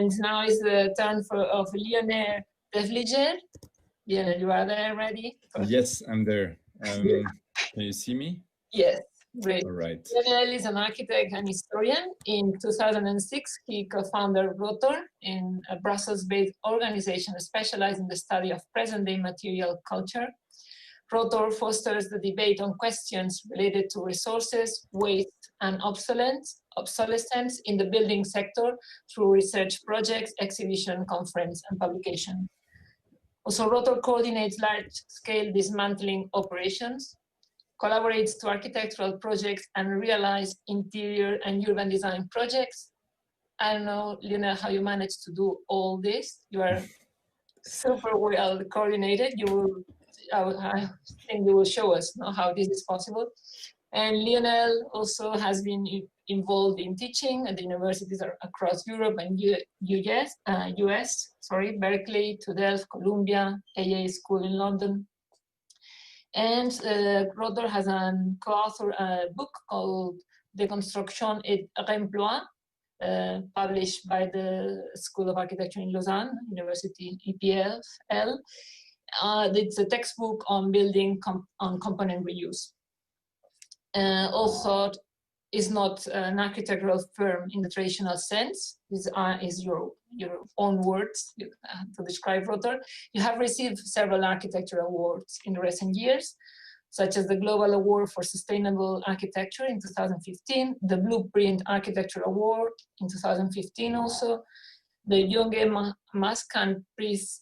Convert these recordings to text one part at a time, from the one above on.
And now is the turn of Lionel Devlieger. Lionel, you are there ready? Yes, I'm there. Can you see me? Yes, great. All right. Lionel is an architect and historian. In 2006, he co-founded Rotor, a Brussels-based organization specialized in the study of present-day material culture. Rotor fosters the debate on questions related to resources, waste, and obsolescence in the building sector through research projects, exhibition, conference, and publication. Also, Rotor coordinates large-scale dismantling operations, collaborates to architectural projects, and realize interior and urban design projects. I don't know, Lionel, how you managed to do all this. You are super well coordinated. I think you will show us how this is possible. And Lionel also has been involved in teaching at the universities across Europe and US, Berkeley, to Delft, Columbia, AA School in London. And Rotor has co-authored a book called Deconstruction et Réemploi, published by the School of Architecture in Lausanne, University EPL. It's a textbook on building on component reuse. Also, is not an architectural firm in the traditional sense. These is your own words to describe Rotor. You have received several architecture awards in recent years, such as the Global Award for Sustainable Architecture in 2015, the Blueprint Architecture Award in 2015 also, the Junge Mascan Prize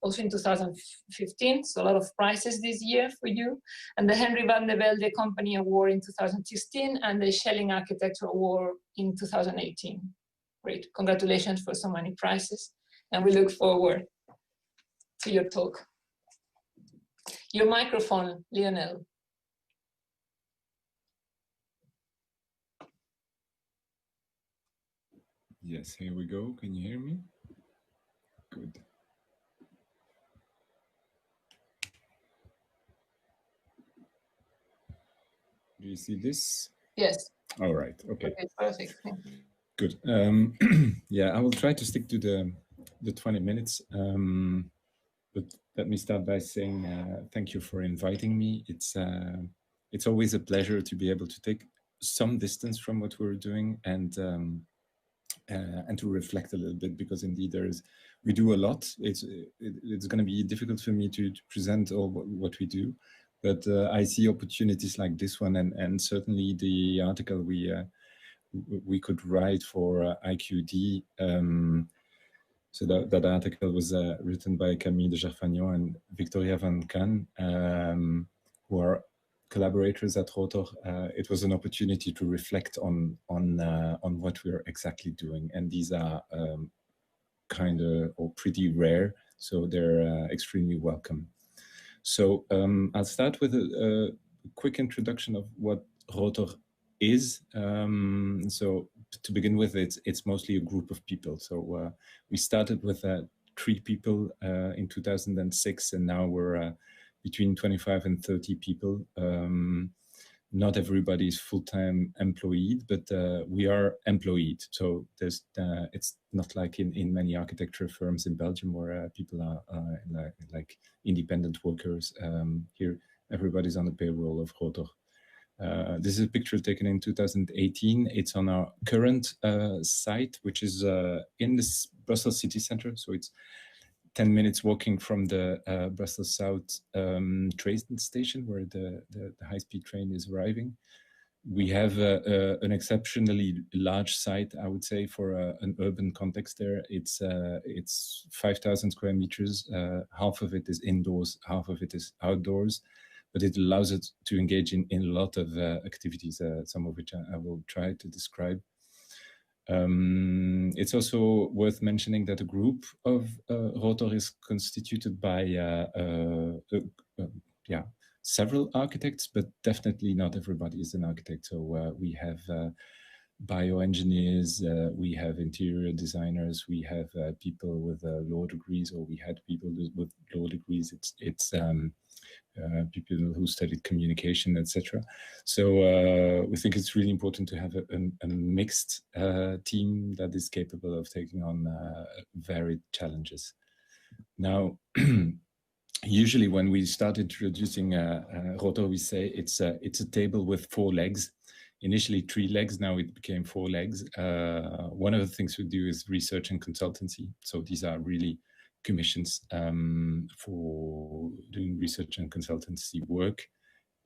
also in 2015, so a lot of prizes this year for you, and the Henry van de Velde Company Award in 2016, and the Schelling Architecture Award in 2018. Great, congratulations for so many prizes, and we look forward to your talk. Your microphone, Lionel. Yes, here we go. Can you hear me? Good. Do you see this? Yes. All right. Okay. Okay, perfect. Thank you. Good. Yeah, I will try to stick to the 20 minutes. But let me start by saying thank you for inviting me. It's always a pleasure to be able to take some distance from what we're doing and to reflect a little bit, because indeed we do a lot. It's going to be difficult for me to present all what we do, but I see opportunities like this one, and certainly the article we could write for IQD. So that article was written by Camille de Gerfagnon and Victoria Van Can, who are collaborators at Rotor. It was an opportunity to reflect on what we're exactly doing, and these are kind of or pretty rare, so they're extremely welcome. So I'll start with a quick introduction of what Rotor is. So to begin with, it's mostly a group of people. So we started with 3 people in 2006, and now we're between 25 and 30 people. Not everybody is full-time employed, but we are employed. So there's it's not like in many architecture firms in Belgium where people are like independent workers. Here, everybody's on the payroll of Rotor. This is a picture taken in 2018. It's on our current site, which is in this Brussels city center. So it's 10 minutes walking from the Brussels South train station where the high-speed train is arriving. We have an exceptionally large site, I would say, for an urban context there. It's 5,000 square meters. Half of it is indoors, half of it is outdoors, but it allows us to engage in a lot of activities, some of which I will try to describe. It's also worth mentioning that a group of Rotor is constituted by several architects, but definitely not everybody is an architect. So we have bioengineers, we have interior designers, we have people with low degrees, or we had people with low degrees. people who studied communication, etc. So we think it's really important to have a mixed team that is capable of taking on varied challenges. Now, usually when we start introducing Rotor, we say it's a table with 4 legs. Initially 3 legs, now it became 4 legs. One of the things we do is research and consultancy. So these are really commissions for doing research and consultancy work.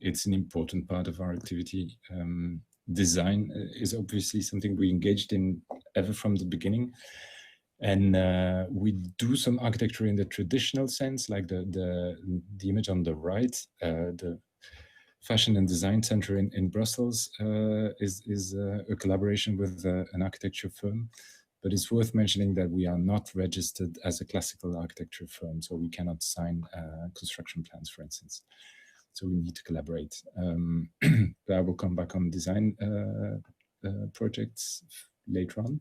It's an important part of our activity. Design is obviously something we engaged in ever from the beginning. And we do some architecture in the traditional sense, like the image on the right, the Fashion and Design Center in Brussels is a collaboration with an architecture firm. But it's worth mentioning that we are not registered as a classical architecture firm, so we cannot sign construction plans, for instance. So we need to collaborate. But I will come back on design projects later on.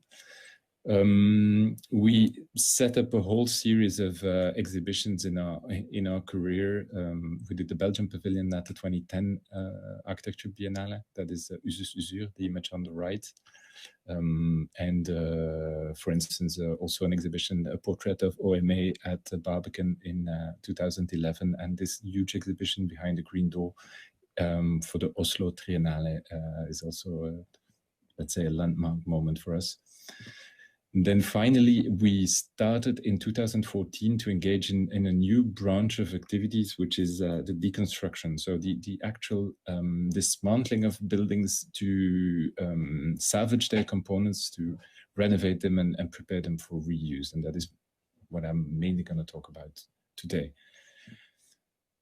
We set up a whole series of exhibitions in our career. We did the Belgian Pavilion at the 2010 Architecture Biennale. That is Usus Usur, the image on the right. And for instance, also an exhibition, a portrait of OMA at Barbican in 2011, and this huge exhibition behind the green door for the Oslo Triennale is also, let's say, a landmark moment for us. And then finally, we started in 2014 to engage in a new branch of activities, which is the deconstruction. So the actual dismantling of buildings to salvage their components, to renovate them and prepare them for reuse. And that is what I'm mainly going to talk about today.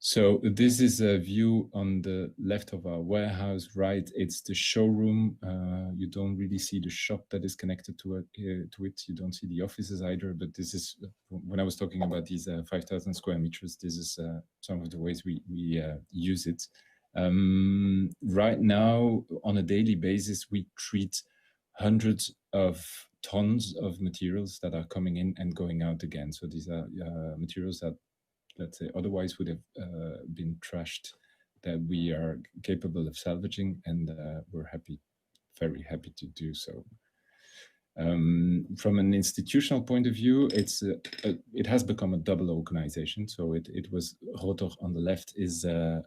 So this is a view on the left of our warehouse, right? It's the showroom. You don't really see the shop that is connected to it. You don't see the offices either, but this is, when I was talking about these 5,000 square meters, this is some of the ways we use it. Right now, on a daily basis, we treat hundreds of tons of materials that are coming in and going out again. So these are materials that, let's say, otherwise would have been trashed, that we are capable of salvaging, and we're very happy to do so. From an institutional point of view, it has become a double organization. So it was, Rotor on the left is a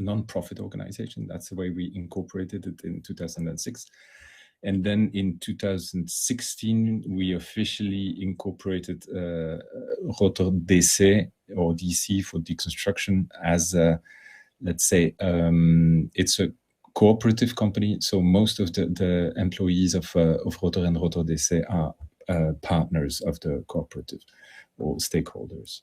non-profit organization. That's the way we incorporated it in 2006. And then in 2016, we officially incorporated Rotor DC, or DC for Deconstruction, as let's say, it's a cooperative company. So most of the employees of Rotor and Rotor DC are partners of the cooperative or stakeholders.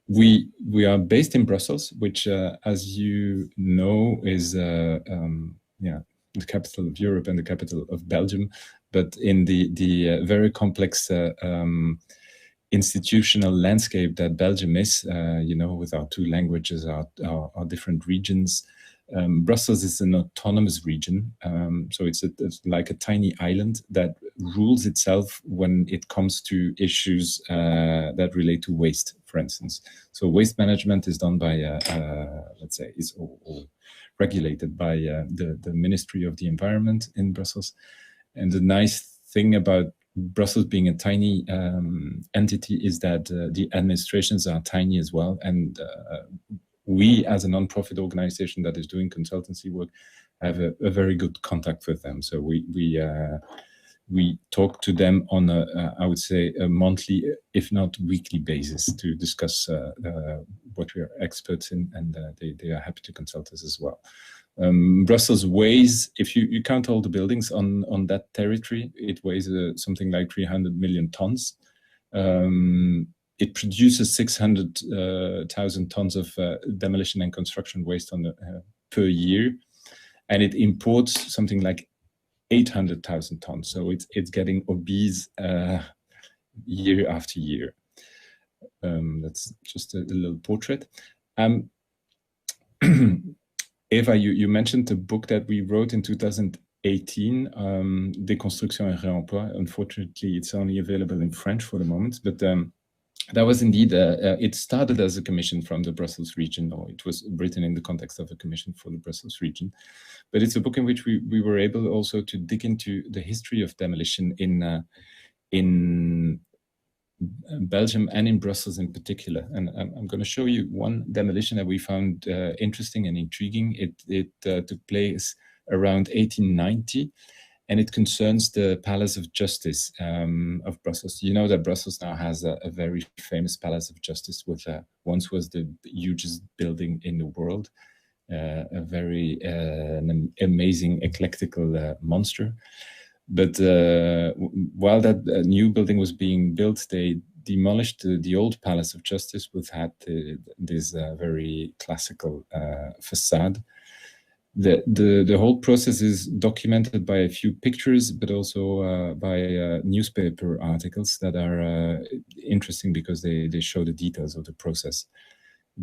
We are based in Brussels, which, as you know, is the capital of Europe and the capital of Belgium, but in the very complex institutional landscape that Belgium is, with our 2 languages, our different regions. Brussels is an autonomous region, so it's like a tiny island that rules itself when it comes to issues that relate to waste, for instance. So waste management is done by, let's say, is all regulated by the Ministry of the Environment in Brussels. And the nice thing about Brussels being a tiny entity is that the administrations are tiny as well. And we, as a non-profit organization that is doing consultancy work, have a very good contact with them. So we talk to them on I would say, a monthly, if not weekly basis to discuss what we are experts in, and they are happy to consult us as well. Brussels weighs, if you count all the buildings on that territory, it weighs something like 300 million tons. It produces 600,000 tons of demolition and construction waste per year, and it imports something like 800,000 tons. So it's getting obese year after year. That's just a little portrait. Eva, you mentioned the book that we wrote in 2018, Deconstruction and Réemploi. Unfortunately, it's only available in French for the moment, but that was indeed, it started as a commission from the Brussels region, or it was written in the context of a commission for the Brussels region. But it's a book in which we were able also to dig into the history of demolition in Belgium and in Brussels in particular. And I'm going to show you one demolition that we found interesting and intriguing. It took place around 1890. And it concerns the Palace of Justice of Brussels. You know that Brussels now has a very famous Palace of Justice, which once was the hugest building in the world, a very amazing, eclectical monster. But while that new building was being built, they demolished the old Palace of Justice, which had this very classical facade. The whole process is documented by a few pictures, but also by newspaper articles that are interesting because they show the details of the process.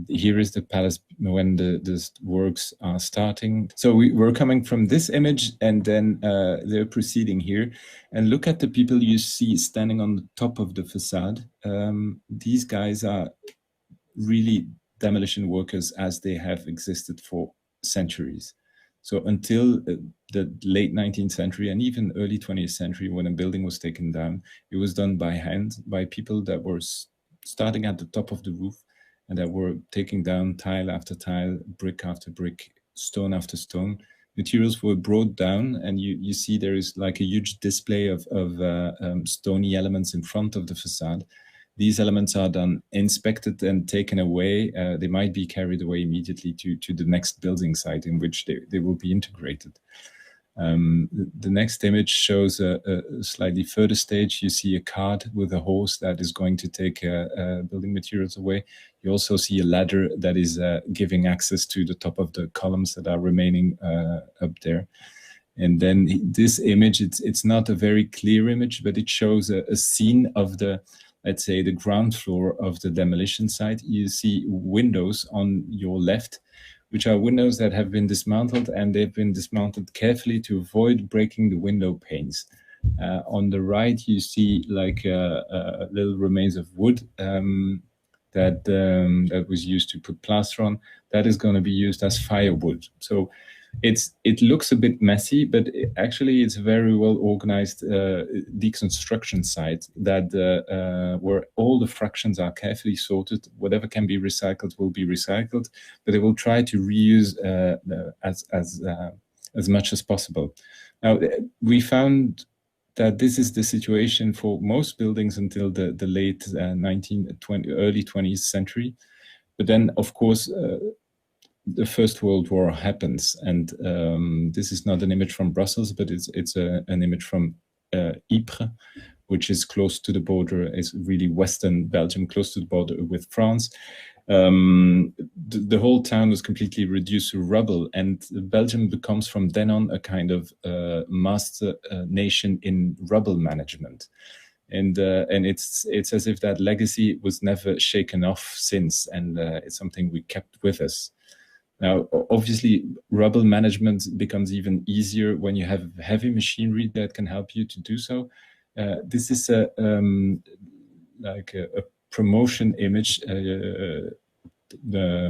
Here is the palace when the works are starting. So we're coming from this image, and then they're proceeding here. And look at the people you see standing on the top of the facade. These guys are really demolition workers as they have existed for centuries. So until the late 19th century and even early 20th century, when a building was taken down, it was done by hand, by people that were starting at the top of the roof and that were taking down tile after tile, brick after brick, stone after stone. Materials were brought down, and you see there is like a huge display of stony elements in front of the facade. These elements are then inspected and taken away. They might be carried away immediately to the next building site in which they will be integrated. The next image shows a slightly further stage. You see a cart with a hose that is going to take building materials away. You also see a ladder that is giving access to the top of the columns that are remaining up there. And then this image, it's not a very clear image, but it shows a scene of the, let's say, the ground floor of the demolition site. You see windows on your left, which are windows that have been dismantled, and they've been dismantled carefully to avoid breaking the window panes. On the right, you see like little remains of wood that was used to put plaster on. That is going to be used as firewood. So it looks a bit messy, but actually it's a very well organized deconstruction site that where all the fractions are carefully sorted. Whatever can be recycled will be recycled, but they will try to reuse as much as possible. Now, we found that this is the situation for most buildings until the late 19th, early 20th century. But then, of course, the First World War happens, and this is not an image from Brussels, but it's an image from Ypres, which is close to the border. It's really western Belgium, close to the border with France. The whole town was completely reduced to rubble, and Belgium becomes from then on a kind of master nation in rubble management. And it's as if that legacy was never shaken off since, and it's something we kept with us. Now, obviously, rubble management becomes even easier when you have heavy machinery that can help you to do so. This is like a promotion image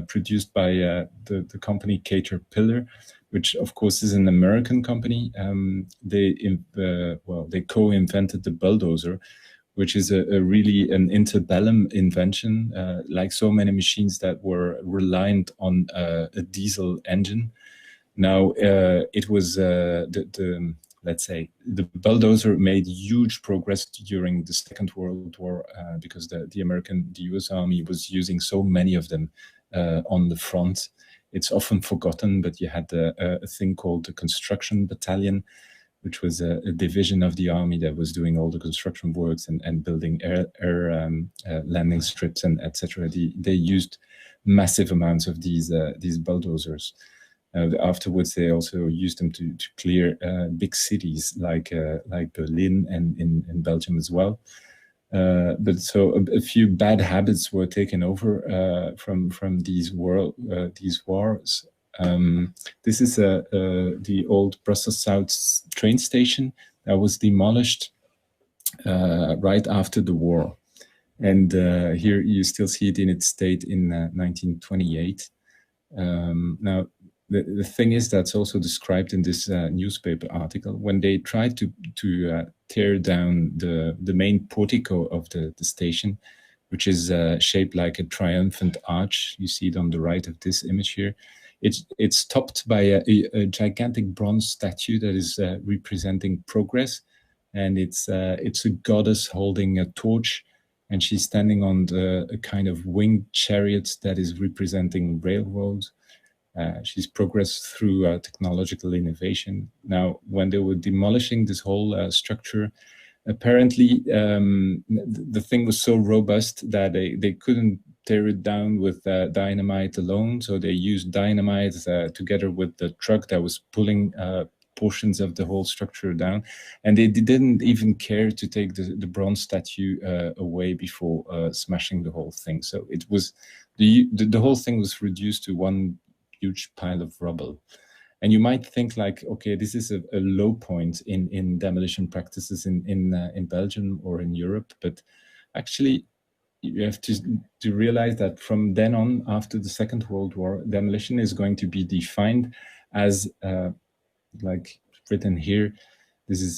produced by the company Caterpillar, which of course is an American company. They co-invented the bulldozer, which is a really an interbellum invention, like so many machines that were reliant on a diesel engine. Now, it was let's say, the bulldozer made huge progress during the Second World War because the US Army was using so many of them on the front. It's often forgotten, but you had a thing called the Construction Battalion, which was a division of the army that was doing all the construction works and building air landing strips and etc. They used massive amounts of these bulldozers. Afterwards, they also used them to clear big cities like Berlin and in Belgium as well. But so a few bad habits were taken over from these wars. This is the old Brussels South train station that was demolished right after the war. And here you still see it in its state in 1928. Now, the thing is that's also described in this newspaper article. When they tried to tear down the main portico of the station, which is shaped like a triumphant arch. You see it on the right of this image here. It's topped by a gigantic bronze statue that is representing progress, and it's a goddess holding a torch, and she's standing on a kind of winged chariot that is representing railroads. She's progressed through technological innovation. Now, when they were demolishing this whole structure, apparently the thing was so robust that they couldn't tear it down with dynamite alone. So they used dynamite together with the truck that was pulling portions of the whole structure down. And they didn't even care to take the bronze statue away before smashing the whole thing. So it was, the whole thing was reduced to one huge pile of rubble. And you might think like, okay, this is a low point in demolition practices in Belgium or in Europe, but actually you have to realize that from then on, after the Second World War, demolition is going to be defined as, like written here, this is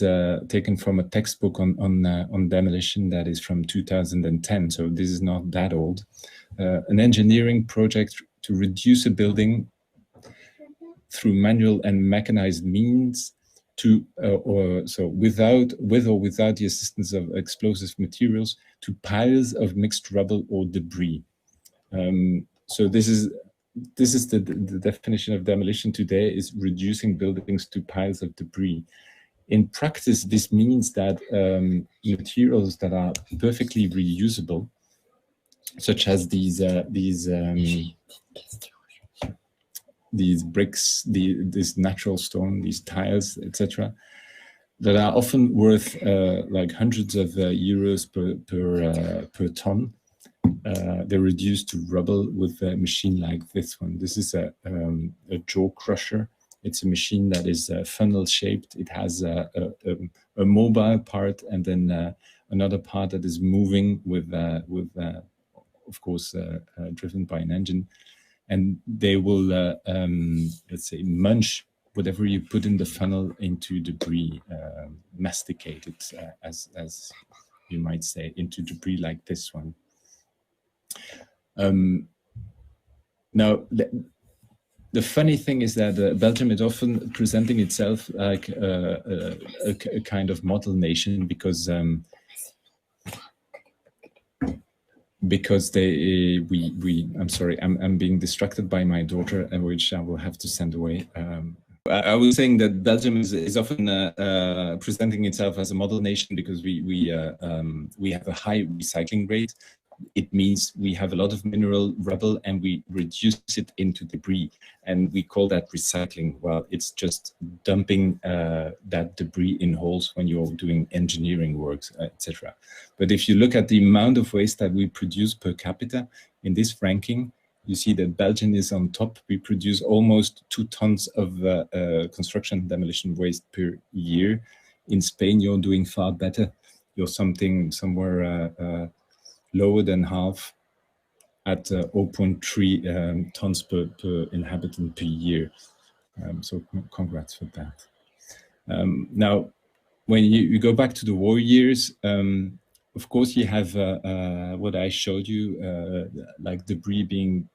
taken from a textbook on demolition that is from 2010, so this is not that old. An engineering project to reduce a building through manual and mechanized means to, so with or without the assistance of explosive materials, to piles of mixed rubble or debris. So this is the definition of demolition today, is reducing buildings to piles of debris. In practice, this means that materials that are perfectly reusable, such as these bricks, this natural stone, these tiles, etc., that are often worth like hundreds of euros per ton. They're reduced to rubble with a machine like this one. This is a jaw crusher. It's a machine that is funnel shaped. It has a mobile part and then another part that is moving with of course, driven by an engine. And they will, let's say, munch whatever you put in the funnel into debris, masticate it, as you might say, into debris like this one. Now, the funny thing is that Belgium is often presenting itself like a kind of model nation because I'm sorry, I'm being distracted by my daughter, which I will have to send away. I was saying that Belgium is often presenting itself as a model nation because we have a high recycling rate. It means we have a lot of mineral rubble and we reduce it into debris, and we call that recycling. Well, it's just dumping that debris in holes when you're doing engineering works, etc. But if you look at the amount of waste that we produce per capita in this ranking, you see that Belgium is on top. We produce almost 2 tons of construction demolition waste per year. In Spain, you're doing far better. You're somewhere lower than half at 0.3 tons per inhabitant per year. So congrats for that. Now, when you go back to the war years, of course you have what I showed you, like debris being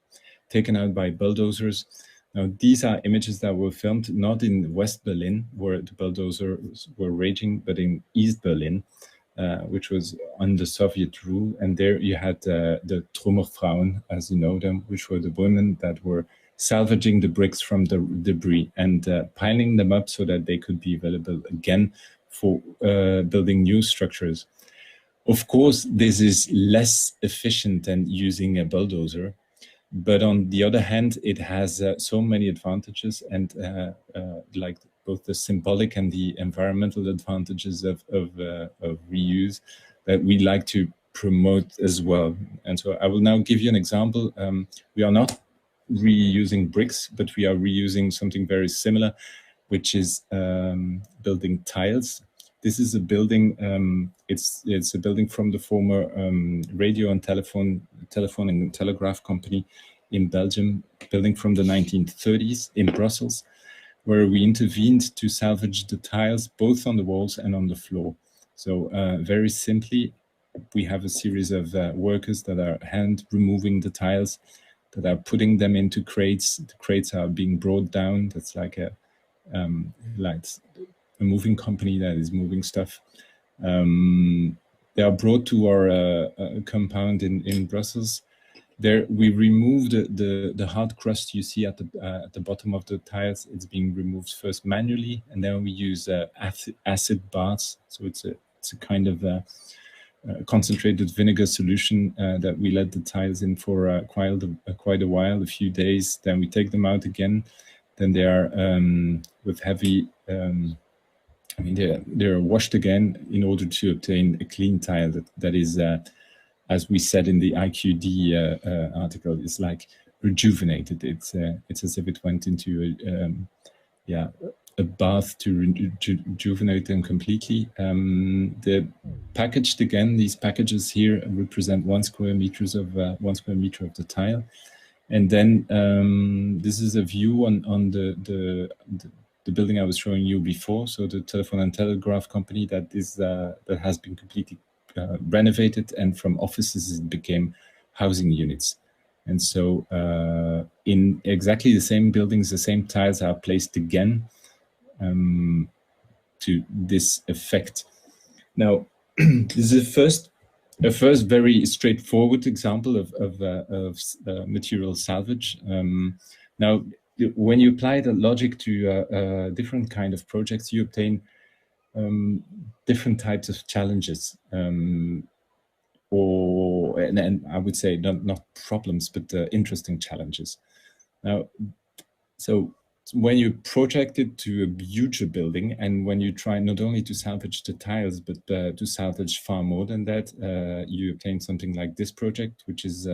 taken out by bulldozers. Now, these are images that were filmed not in West Berlin, where the bulldozers were raging, but in East Berlin, which was under Soviet rule. And there you had the Trümmerfrauen, as you know them, which were the women that were salvaging the bricks from the debris and piling them up so that they could be available again for building new structures. Of course, this is less efficient than using a bulldozer, but on the other hand, it has so many advantages, and like both the symbolic and the environmental advantages of reuse that we like to promote as well. And so I will now give you an example. We are not reusing bricks, but we are reusing something very similar, which is building tiles. This is a building. It's a building from the former radio and telephone and telegraph company in Belgium. Building from the 1930s in Brussels, where we intervened to salvage the tiles both on the walls and on the floor. So very simply, we have a series of workers that are hand removing the tiles, that are putting them into crates. The crates are being brought down. That's like a moving company that is moving stuff. They are brought to our compound in Brussels. There we removed the hard crust you see at the bottom of the tiles. It's being removed first manually, and then we use acid baths. So it's a kind of concentrated vinegar solution that we let the tiles in for quite a while, a few days. Then we take them out again. Then they are with heavy. I mean, they're washed again in order to obtain a clean tile that is, as we said in the IQD article, is like rejuvenated. It's as if it went into a bath to rejuvenate them completely. The packaged again, these packages here represent 1 square meter of the tile, and then this is a view on the building I was showing you before. So the telephone and telegraph company that has been completely renovated, and from offices it became housing units. And so in exactly the same buildings, the same tiles are placed again to this effect. Now, this is a first very straightforward example of material salvage. Now, when you apply the logic to different kind of projects, you obtain different types of challenges, and I would say not problems, but interesting challenges. Now, so when you project it to a huger building, and when you try not only to salvage the tiles, but to salvage far more than that, you obtain something like this project, which is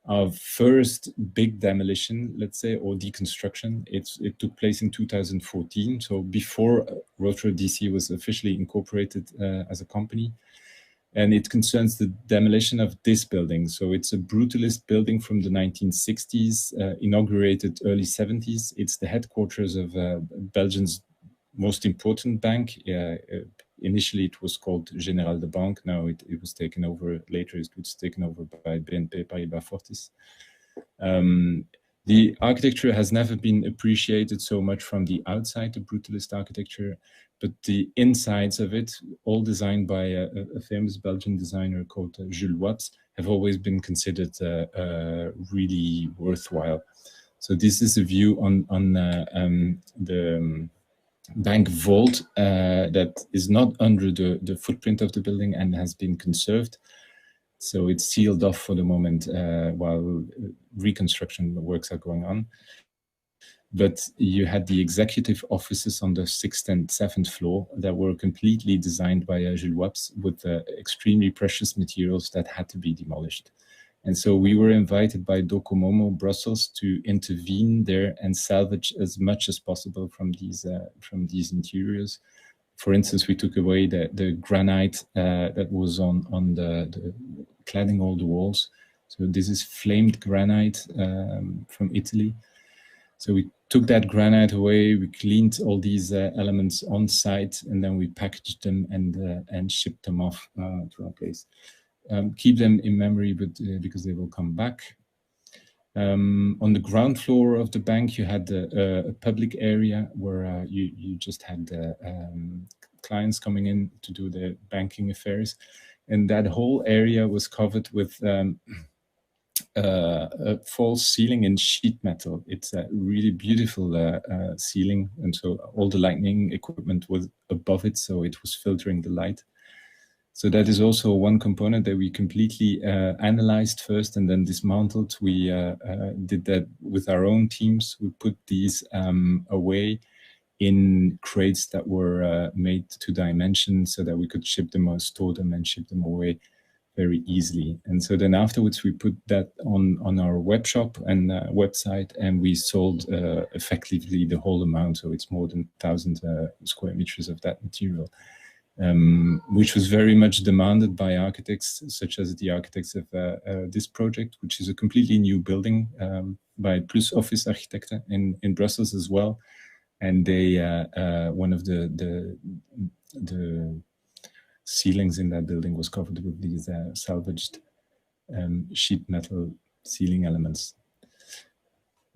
our first big demolition, let's say, or deconstruction. It took place in 2014, so before Rotor DC was officially incorporated as a company. And it concerns the demolition of this building. So it's a brutalist building from the 1960s, inaugurated early 70s. It's the headquarters of Belgium's most important bank. Initially, it was called General de Banque. Now it was taken over, later it was taken over by BNP Paribas Fortis. The architecture has never been appreciated so much from the outside, the brutalist architecture, but the insides of it, all designed by a famous Belgian designer called Jules Watts, have always been considered really worthwhile. So this is a view on the bank vault that is not under the footprint of the building and has been conserved. So it's sealed off for the moment while reconstruction works are going on. But you had the executive offices on the 6th and 7th floor that were completely designed by Jules Watts with extremely precious materials that had to be demolished. And so we were invited by Docomomo Brussels to intervene there and salvage as much as possible from these interiors. For instance, we took away the granite that was on the cladding all the walls. So this is flamed granite from Italy. So we took that granite away, we cleaned all these elements on site, and then we packaged them and shipped them off to our place. Keep them in memory, but because they will come back. On the ground floor of the bank, you had a public area where you just had clients coming in to do their banking affairs. And that whole area was covered with a false ceiling in sheet metal. It's a really beautiful ceiling. And so all the lighting equipment was above it, so it was filtering the light. So that is also one component that we completely analyzed first and then dismantled. We did that with our own teams. We put these away in crates that were made to dimension so that we could ship them or store them and ship them away very easily. And so then afterwards we put that on our web shop and website, and we sold effectively the whole amount. So it's more than 1,000 square meters of that material, which was very much demanded by architects, such as the architects of this project, which is a completely new building by Plus Office Architecten in Brussels as well. And they one of the ceilings in that building was covered with these salvaged sheet metal ceiling elements.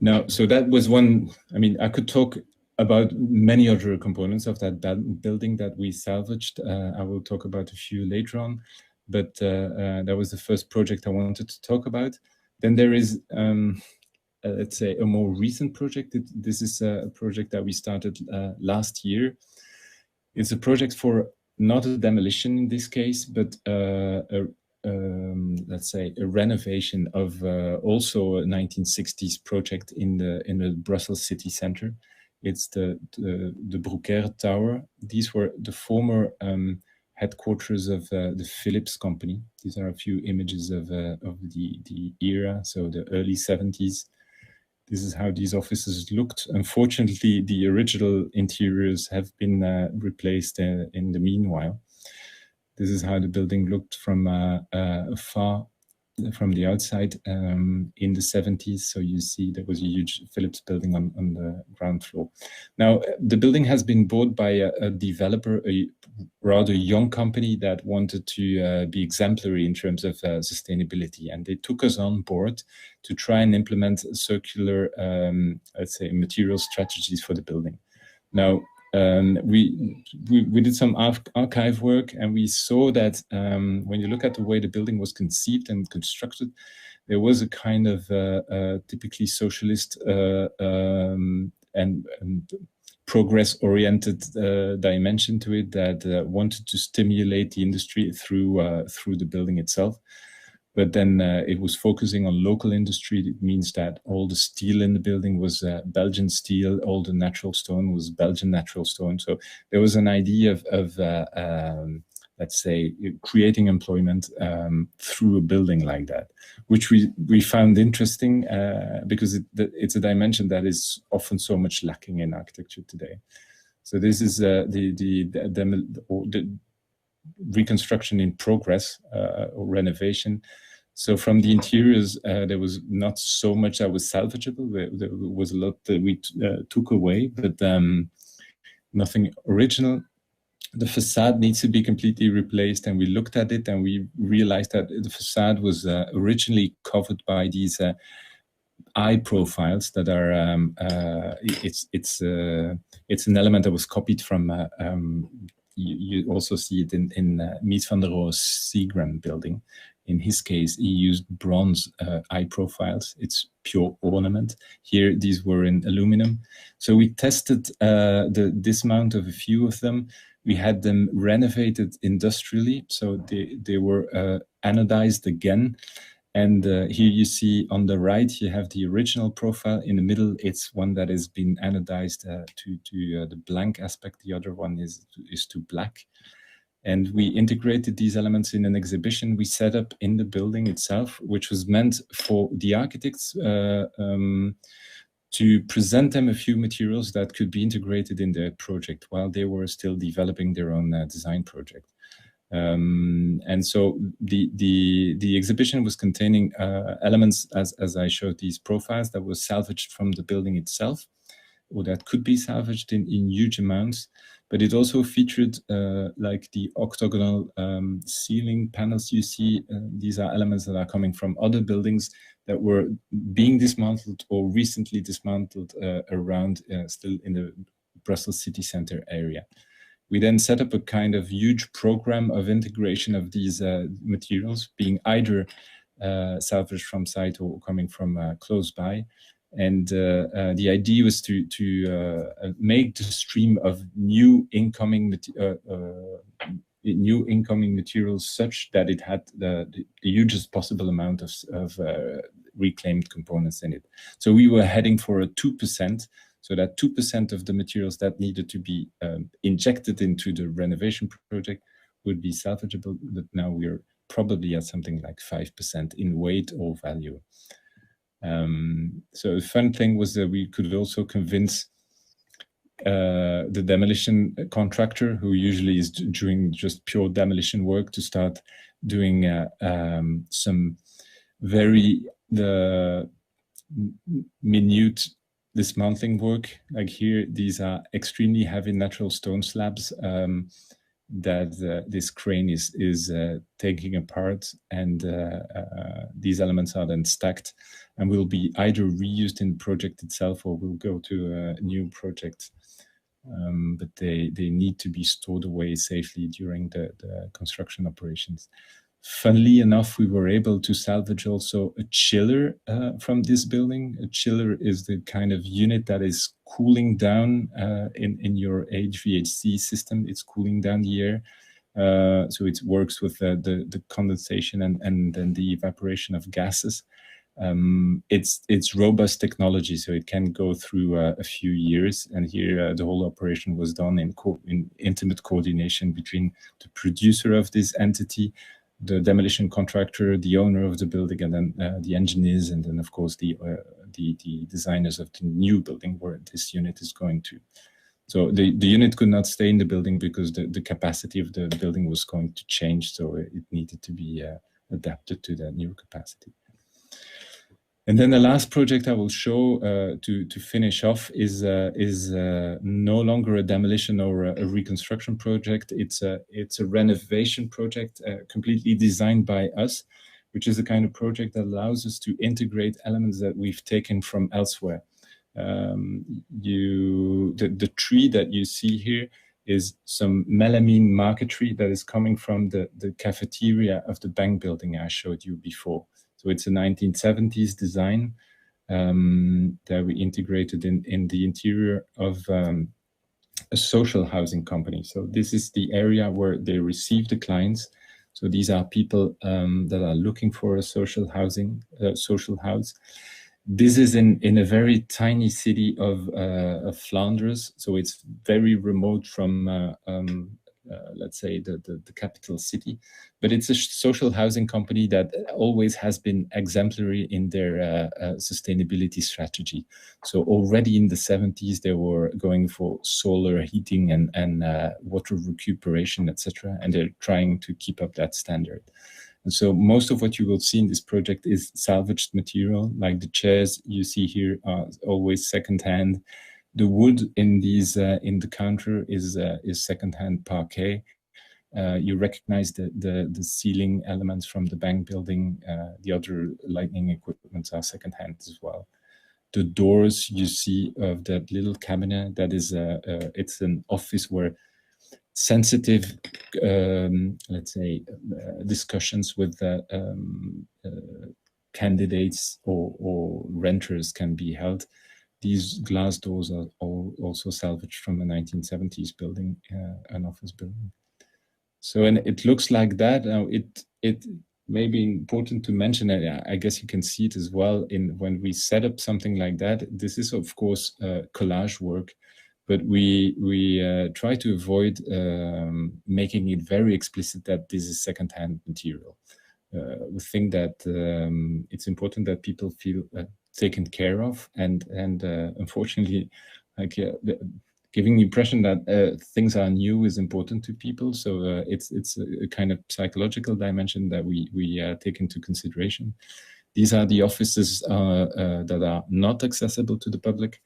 Now, so that was one. I mean, I could talk about many other components of that building that we salvaged. I will talk about a few later on, but that was the first project I wanted to talk about. Then there is, let's say, a more recent project. This is a project that we started last year. It's a project for not a demolition in this case, but let's say a renovation of also a 1960s project in the Brussels city center. It's the Broeker Tower. These were the former headquarters of the Philips company. These are a few images of the era, so the early 70s. This is how these offices looked. Unfortunately, the original interiors have been replaced in the meanwhile. This is how the building looked from afar, from the outside in the 70s. So you see there was a huge Philips building on the ground floor. Now, the building has been bought by a developer, a rather young company that wanted to be exemplary in terms of sustainability. And they took us on board to try and implement circular, let's say, material strategies for the building. Now, we did some archive work, and we saw that when you look at the way the building was conceived and constructed, there was a kind of typically socialist and progress-oriented dimension to it that wanted to stimulate the industry through the building itself. But then it was focusing on local industry. It means that all the steel in the building was Belgian steel. All the natural stone was Belgian natural stone. So there was an idea of let's say, creating employment through a building like that, which we found interesting because it's a dimension that is often so much lacking in architecture today. So this is the reconstruction in progress or renovation. So from the interiors, there was not so much that was salvageable. There was a lot that we took away, but nothing original. The facade needs to be completely replaced, and we looked at it and we realized that the facade was originally covered by these eye profiles that are it's an element that was copied from you also see it in Mies van der Rohe's Seagram building. In his case, he used bronze eye profiles. It's pure ornament. Here, these were in aluminum. So we tested the dismount of a few of them. We had them renovated industrially. So they were anodized again. And here you see on the right, you have the original profile. In the middle, it's one that has been anodized to the blank aspect. The other one is to black. And we integrated these elements in an exhibition we set up in the building itself, which was meant for the architects to present them a few materials that could be integrated in their project while they were still developing their own design project. And so the exhibition was containing elements, as I showed these profiles, that was salvaged from the building itself, or that could be salvaged in huge amounts. But it also featured like the octagonal ceiling panels you see. These are elements that are coming from other buildings that were being dismantled or recently dismantled around still in the Brussels city center area. We then set up a kind of huge program of integration of these materials, being either salvaged from site or coming from close by. And the idea was to make the stream of new incoming materials such that it had the hugest possible amount of reclaimed components in it. So we were heading for a 2%. So that 2% of the materials that needed to be injected into the renovation project would be salvageable, but now we're probably at something like 5% in weight or value. So the fun thing was that we could also convince the demolition contractor, who usually is doing just pure demolition work, to start doing some very minute dismantling work. Like here, these are extremely heavy natural stone slabs that this crane is taking apart, and these elements are then stacked and will be either reused in the project itself or will go to a new project. But they need to be stored away safely during the construction operations. Funnily enough, we were able to salvage also a chiller from this building. A chiller is the kind of unit that is cooling down in your HVAC system. It's cooling down the air. So it works with the condensation and then the evaporation of gases. It's robust technology, so it can go through a few years. And here the whole operation was done in intimate coordination between the producer of this entity, the demolition contractor, the owner of the building, and then the engineers, and then of course the designers of the new building where this unit is going to. So the unit could not stay in the building because the capacity of the building was going to change, so it needed to be adapted to that new capacity. And then the last project I will show to finish off is no longer a demolition or a reconstruction project. It's a renovation project completely designed by us, which is the kind of project that allows us to integrate elements that we've taken from elsewhere. The tree that you see here is some melamine marquetry that is coming from the cafeteria of the bank building I showed you before. So it's a 1970s design that we integrated in the interior of a social housing company. So this is the area where they receive the clients. So these are people that are looking for a social house. This is in a very tiny city of Flanders. So it's very remote from let's say the capital city, but it's a social housing company that always has been exemplary in their sustainability strategy. So already in the 70s, they were going for solar heating and water recuperation, etc. And they're trying to keep up that standard. And so most of what you will see in this project is salvaged material, like the chairs you see here are always secondhand. The wood in these in the counter is secondhand parquet. You recognize the ceiling elements from the bank building. The other lighting equipment are secondhand as well. The doors you see of that little cabinet, that is it's an office where sensitive, let's say, discussions with candidates or renters can be held. These glass doors are also salvaged from a 1970s building, an office building. So, and it looks like that. Now, it may be important to mention, I guess you can see it as well when we set up something like that. This is, of course, collage work, but we try to avoid making it very explicit that this is secondhand material. We think that it's important that people feel taken care of, and unfortunately, like giving the impression that things are new is important to people. So it's a kind of psychological dimension that we take into consideration. These are the offices that are not accessible to the public.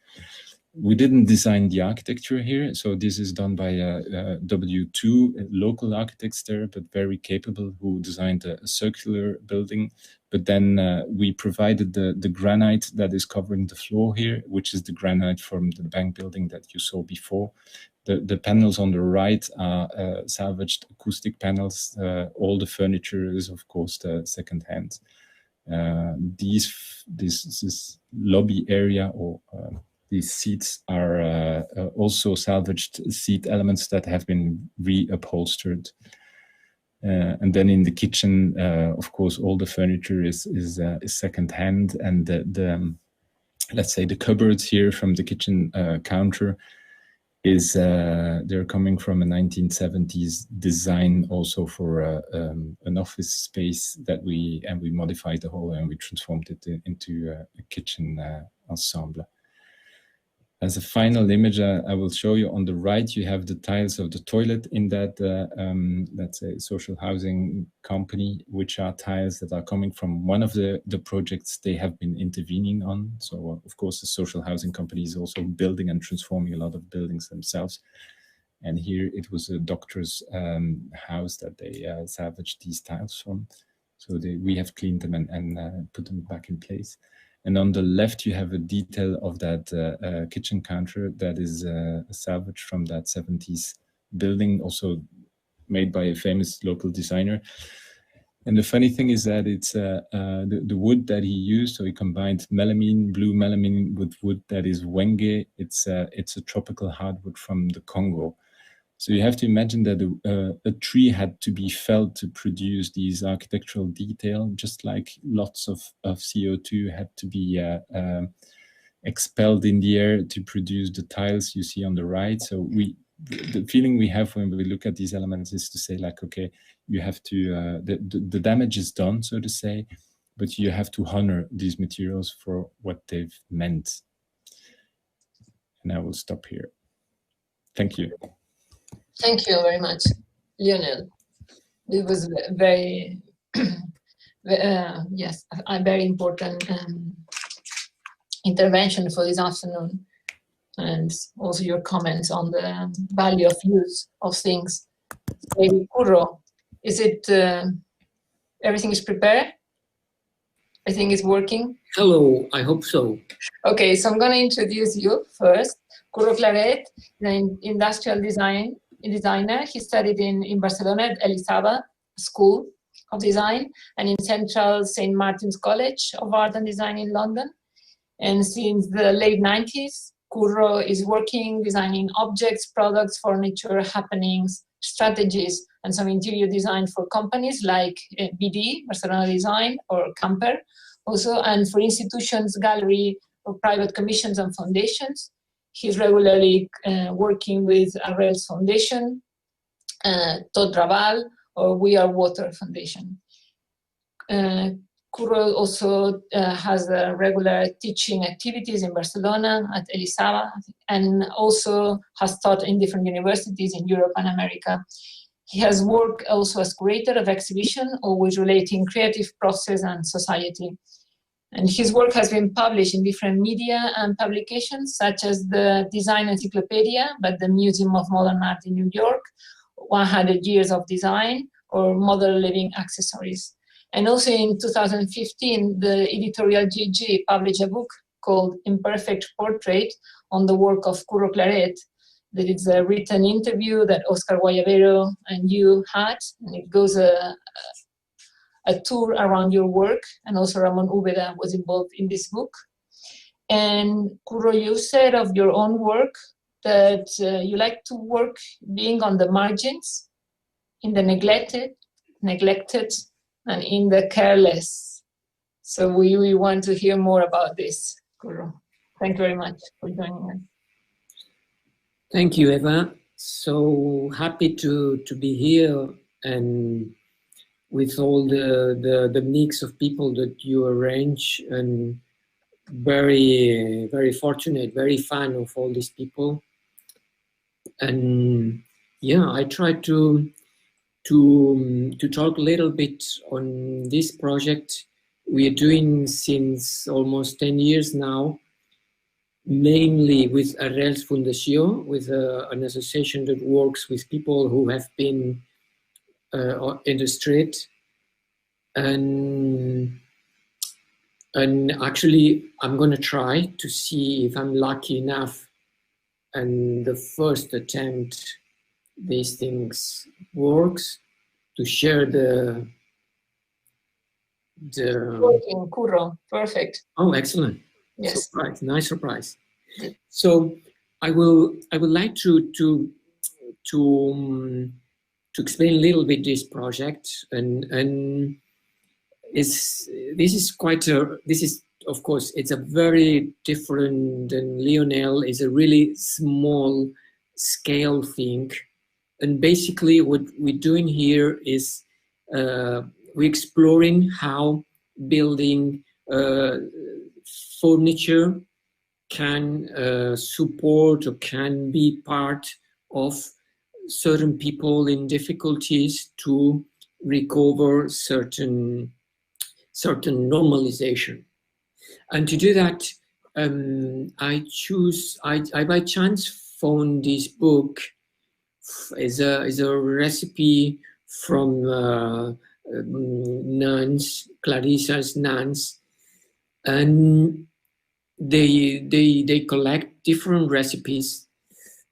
We didn't design the architecture here, so this is done by W2 local architects there, but very capable, who designed a circular building. But then we provided the granite that is covering the floor here, which is the granite from the bank building that you saw before. The panels on the right are salvaged acoustic panels. All the furniture is, of course, the second hand. This lobby area or these seats are also salvaged seat elements that have been reupholstered. And then in the kitchen, of course, all the furniture is second hand, and the let's say the cupboards here from the kitchen counter is they're coming from a 1970s design also for an office space that we modified the whole and we transformed it into a kitchen ensemble. As a final image, I will show you on the right, you have the tiles of the toilet in that, let's say, social housing company, which are tiles that are coming from one of the projects they have been intervening on. So, of course, the social housing company is also building and transforming a lot of buildings themselves. And here it was a doctor's house that they salvaged these tiles from. So we have cleaned them and put them back in place. And on the left, you have a detail of that kitchen counter that is salvaged from that 70s building, also made by a famous local designer. And the funny thing is that it's the wood that he used. So he combined melamine, blue melamine, with wood that is wenge. It's a tropical hardwood from the Congo. So you have to imagine that a tree had to be felled to produce these architectural detail, just like lots of CO2 had to be expelled in the air to produce the tiles you see on the right. So the feeling we have when we look at these elements is to say, like, okay, you have to, the damage is done, so to say, but you have to honor these materials for what they've meant. And I will stop here. Thank you. Thank you very much, Lionel. It was very, yes, a very important intervention for this afternoon, and also your comments on the value of use of things. Maybe Curro, is it, everything is prepared? Everything is working? Hello, I hope so. Okay, so I'm going to introduce you first. Curro Claret, an industrial designer. He studied in Barcelona at Elisava School of Design and in Central St. Martin's College of Art and Design in London. And since the late 90s, Curro is working, designing objects, products, furniture, happenings, strategies, and some interior design for companies like BD, Barcelona Design, or Camper, also, and for institutions, gallery, or private commissions and foundations. He's regularly working with Arrel's Foundation, Todd Raval, or We Are Water Foundation. Curro also has regular teaching activities in Barcelona at Elisava, and also has taught in different universities in Europe and America. He has worked also as curator of exhibition, always relating creative process and society. And his work has been published in different media and publications, such as the Design Encyclopedia by the Museum of Modern Art in New York, 100 Years of Design, or Modern Living Accessories. And also in 2015, the editorial GG published a book called Imperfect Portrait on the work of Curro Claret. That is a written interview that Oscar Guayabero and you had, and it goes a tour around your work, and also Ramon Úbeda was involved in this book. And Curro, you said of your own work that you like to work being on the margins, in the neglected, and in the careless. So we want to hear more about this, Curro. Thank you very much for joining us. Thank you, Eva. So happy to be here, and with all the mix of people that you arrange, and very, very fortunate, very fan of all these people. And yeah, I try to talk a little bit on this project we are doing since almost 10 years now, mainly with Arrel's Foundation, with an association that works with people who have been in the street. And actually, I'm going to try to see if I'm lucky enough, and the first attempt these things works, to share the Working, Curro, perfect. Oh, excellent. Yes. Surprise, nice surprise. So I would like to explain a little bit this project, and this is of course, it's a very different than Lionel. Is a really small scale thing. And basically what we're doing here is we're exploring how building furniture can support or can be part of certain people in difficulties to recover certain normalization. And to do that, I by chance found this book as a recipe from nuns, Clarissa's nuns, and they collect different recipes.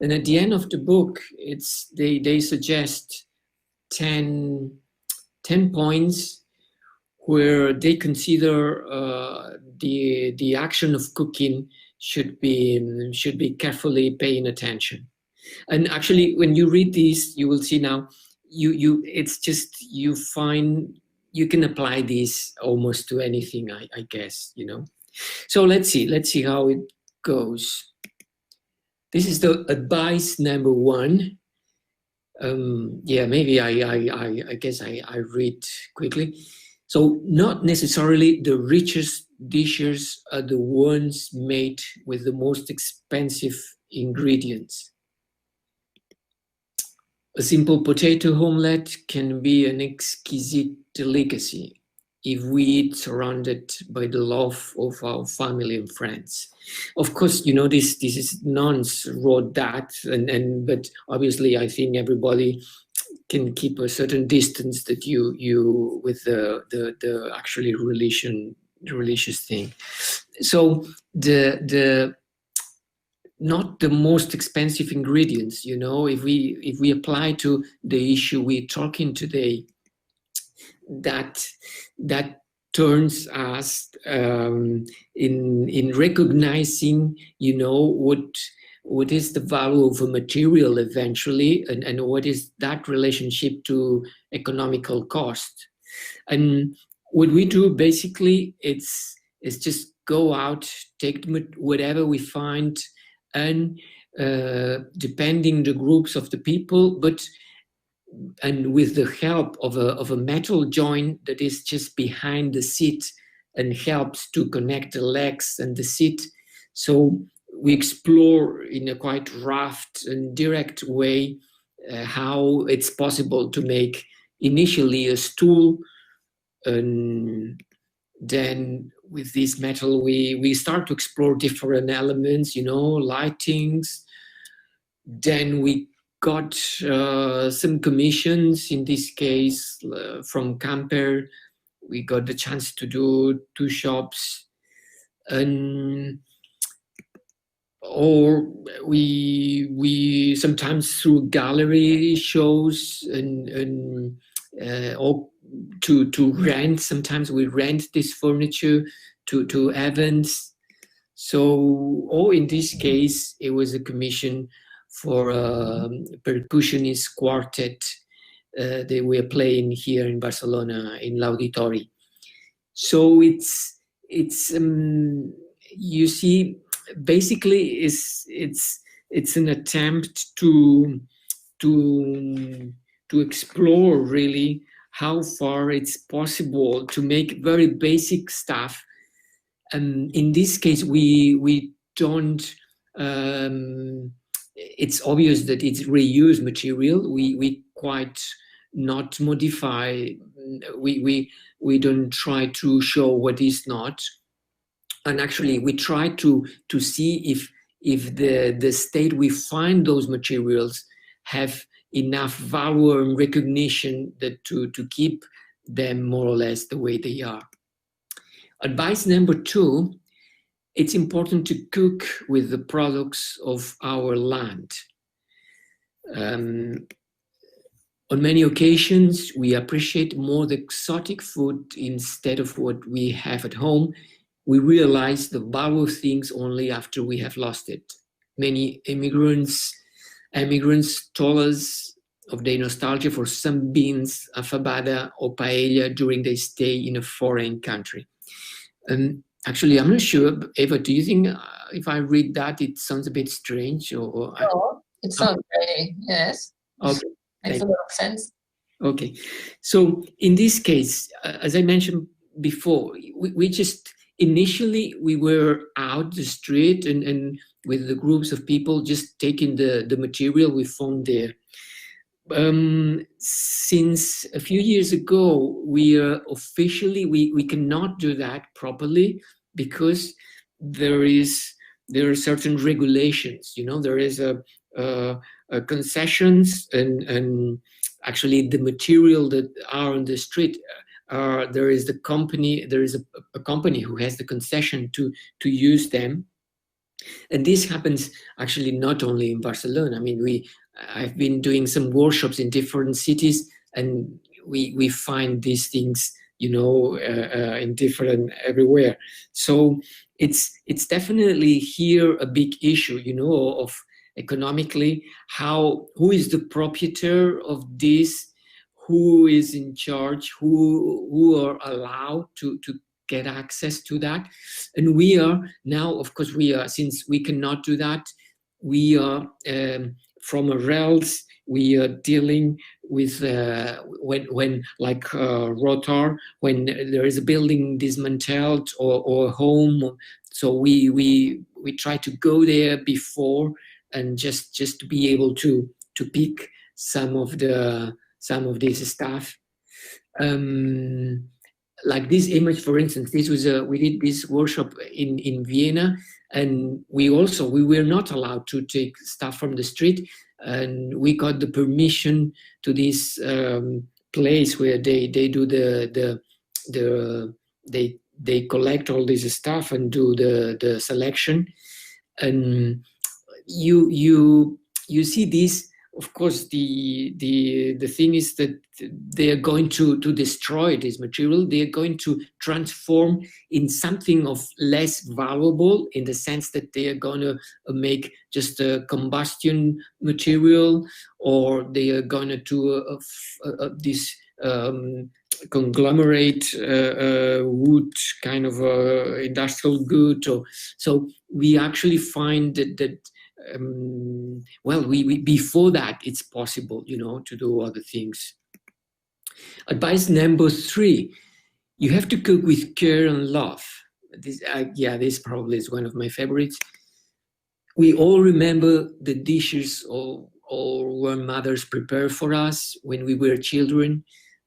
And at the end of the book, they suggest 10 points where they consider the action of cooking should be carefully paying attention. And actually, when you read this, you will see now it's just you find you can apply this almost to anything, I guess, you know. So let's see how it goes. This is the advice number 1. Yeah, maybe I guess I read quickly. So not necessarily the richest dishes are the ones made with the most expensive ingredients. A simple potato omelette can be an exquisite delicacy if we eat surrounded by the love of our family and friends. Of course, you know, this is nuns wrote that, but obviously I think everybody can keep a certain distance that you with the actually religious thing. So the not the most expensive ingredients, you know, if we apply to the issue we're talking today, that turns us in recognizing, you know, what is the value of a material eventually, and what is that relationship to economical cost. And what we do basically, it's just go out, take whatever we find, and depending the groups of the people, and with the help of a metal joint that is just behind the seat and helps to connect the legs and the seat. So we explore in a quite rough and direct way how it's possible to make initially a stool, and then with this metal we start to explore different elements, you know, lightings. Then we got some commissions, in this case from Camper. We got the chance to do 2 shops, or we sometimes through gallery shows or to rent. Sometimes we rent this furniture to events. So, or in this case, it was a commission for a percussionist quartet they were playing here in Barcelona in l'Auditori. So it's you see, basically it's an attempt to explore really how far it's possible to make very basic stuff. And in this case, we don't. It's obvious that it's reused material. We quite not modify. We don't try to show what is not. And actually, we try to see if the state we find those materials have enough value and recognition that to keep them more or less the way they are. Advice number 2, it's important to cook with the products of our land. On many occasions, we appreciate more the exotic food instead of what we have at home. We realize the value of things only after we have lost it. Many immigrants told us of their nostalgia for some beans, a fabada or paella during their stay in a foreign country. Actually, I'm not sure, Eva, do you think if I read that, it sounds a bit strange? No, It's not very, yes. Okay. Makes a lot of sense. Okay. So in this case, as I mentioned before, we just initially we were out the street and with the groups of people just taking the material we found there. Since a few years ago, we officially we cannot do that properly because there are certain regulations. You know, there is a concessions and actually the material that are on the street. There is a company who has the concession to use them, and this happens actually not only in Barcelona. I mean, I've been doing some workshops in different cities, and we find these things, you know, in different everywhere. So it's definitely here a big issue, you know, of economically who is the proprietor of this, who is in charge, who are allowed to get access to that. And we are now, of course, since we cannot do that, we are from a rails, we are dealing with when like Rotor, when there is a building dismantled or a home. So we try to go there before and just to be able to pick some of this stuff. Like this image, for instance, we did this workshop in Vienna, and we were not allowed to take stuff from the street, and we got the permission to this place where they do they collect all this stuff and do the selection, and you see this. Of course, the thing is that they are going to destroy this material. They are going to transform in something of less valuable, in the sense that they are going to make just a combustion material, or they are going to do this conglomerate wood kind of industrial good. So we actually find that we before that it's possible, you know, to do other things. Advice number 3: you have to cook with care and love. This probably is one of my favorites. We all remember the dishes or mothers prepare for us when we were children.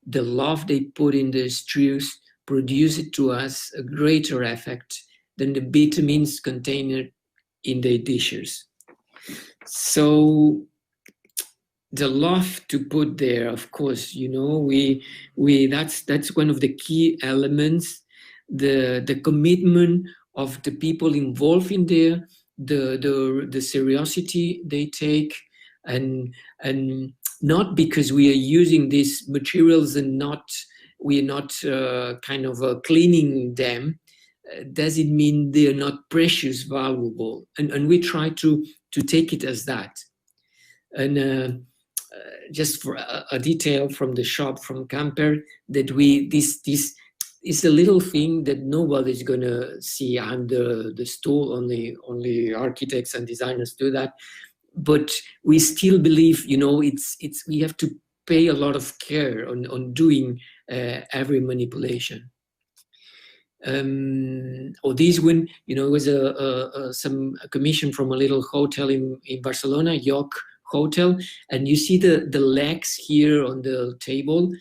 The love they put in the stews produced to us a greater effect than the vitamins contained in the dishes. So the love to put there, of course, you know, that's one of the key elements. The commitment of the people involved in there, the seriousity they take, and not because we are using these materials and we are not kind of cleaning them. Does it mean they are not precious, valuable? And we try to take it as that. And just for a detail from the shop, from Camper, that this is a little thing that nobody's gonna see under the stool. Only architects and designers do that. But we still believe, you know, it's we have to pay a lot of care on doing every manipulation. Or this one, you know, it was a commission from a little hotel in Barcelona, York Hotel, and you see the legs here on the table.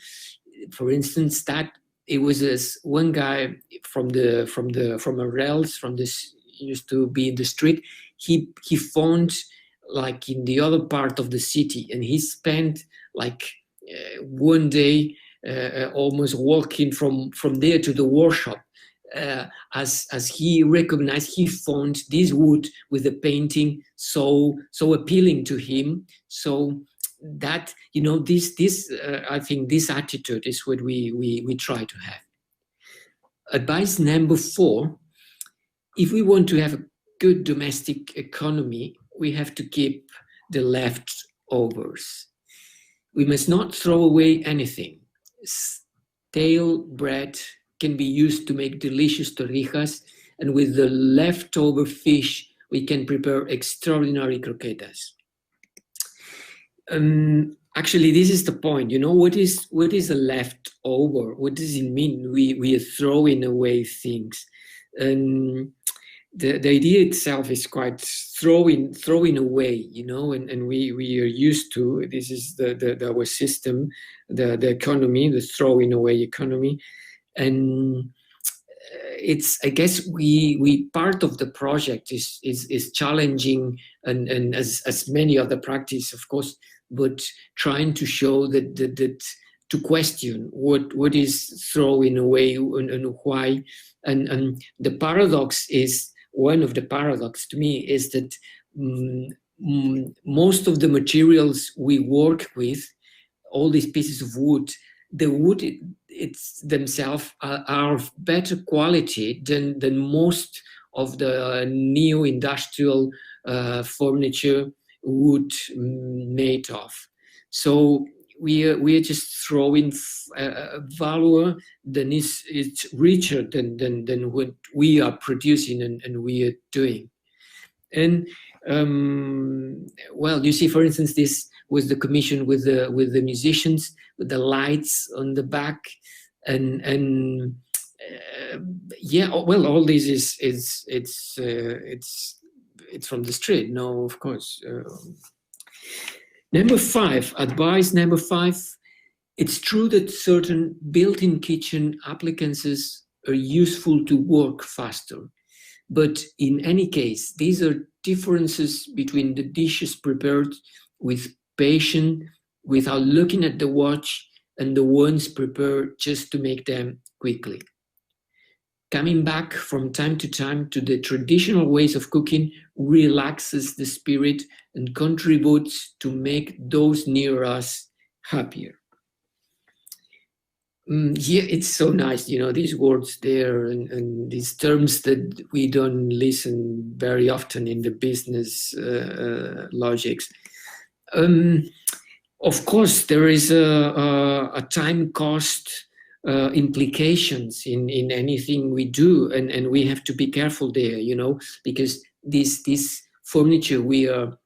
For instance, that it was this one guy from a rails, from this used to be in the street. He found like in the other part of the city, and he spent like one day almost walking from there to the workshop. As he recognized, he found this wood with the painting so appealing to him. So that, you know, this I think this attitude is what we try to have. Advice number 4: if we want to have a good domestic economy, we have to keep the leftovers. We must not throw away anything. Stale bread can be used to make delicious torrijas, and with the leftover fish, we can prepare extraordinary croquetas. Actually, this is the point. You know, what is a leftover? What does it mean? We are throwing away things, and the idea itself is quite throwing away. You know, and we are used to, this is our system, the economy, the throwing away economy, and it's, I guess we part of the project is challenging and as many other practice, of course, but trying to show that to question what is throwing away and why, and the paradox is, one of the paradox to me is that most of the materials we work with, all these pieces of wood, the wood it's themselves are of better quality than most of the neo-industrial furniture wood made of. So we are just throwing value that is richer than what we are producing and we are doing. And well, you see, for instance, this was the commission with the musicians, with the lights on the back, and yeah, well, all this is it's from the street. No, of course. Number 5, advice number 5. It's true that certain built-in kitchen appliances are useful to work faster. But in any case, these are differences between the dishes prepared with patience, without looking at the watch, and the ones prepared just to make them quickly. Coming back from time to time to the traditional ways of cooking relaxes the spirit and contributes to make those near us happier. Yeah, it's so nice, you know, these words there and these terms that we don't listen very often in the business logics. Of course, there is a time cost implications in anything we do, and we have to be careful there, you know, because this furniture we are